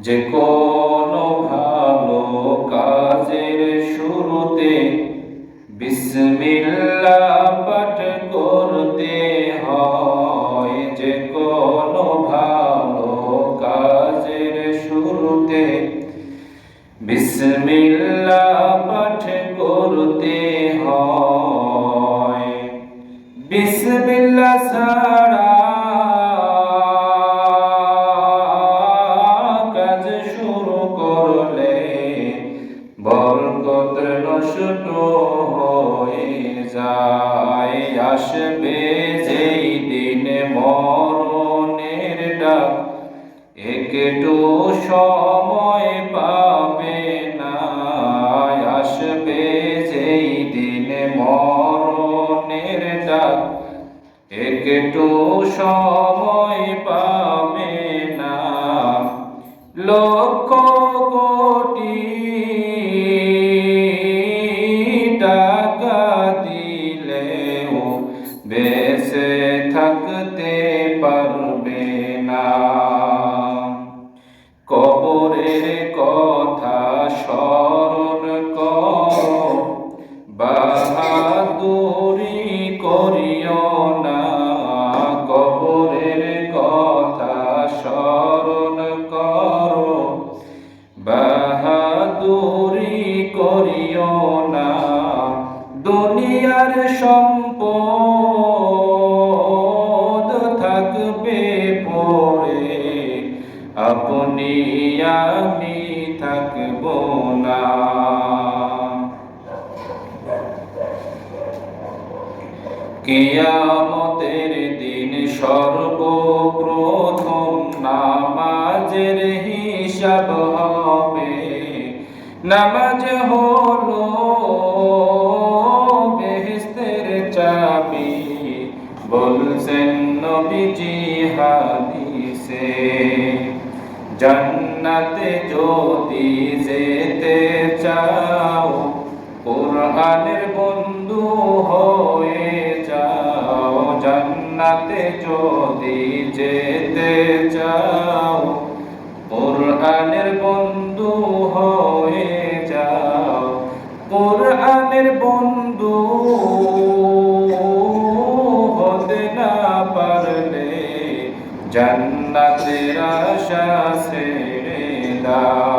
যে কোনো ভালো কাজের শুরুতে বিসমিল্লাহ পাঠ করতে হয়। যে কোনো ভালো কাজের শুরুতে বিসমিল্লাহ পাঠ করতে হয়। বিসমিল্লাহ ছাড়া কাজ শুরু করলে বরকত নষ্ট হয়ে যায়। আসবে যেই দিন মরণের ডাক, একটু সময় পাবে না। আসবে যেই দিন মরণের ডাক, একটু সময় পাবে না। লক্ষ কোটি টাকা দিলেও বেঁচে থাকতে পারবে না। কবরের কথা স্মরণ করো, বাহাদুরি করিও না। কবরের কথা স্মরণ করো, বাহাদুরি করিও না। দুনিয়ার সম্পদ থাকবে পড়ে, আপনি আমি থাকব না। কিয়ামতের দিন সর্বপ্রথম নামাজের হিসাব হবে। নামাজ হলো বেহেশতের চাবি, বলছেন নবীজি হাদিসে। জান্নাতে যদি যেতে চাও, কোরআনের বন্ধু হয়ে যাও। জান্নাতে যদি যেতে চাও, কোরআনের বন্ধু হয়ে যাও। কোরআনের বন্ধু হতে না পারলে জান্নাতের আশা ছেড়ে দাও।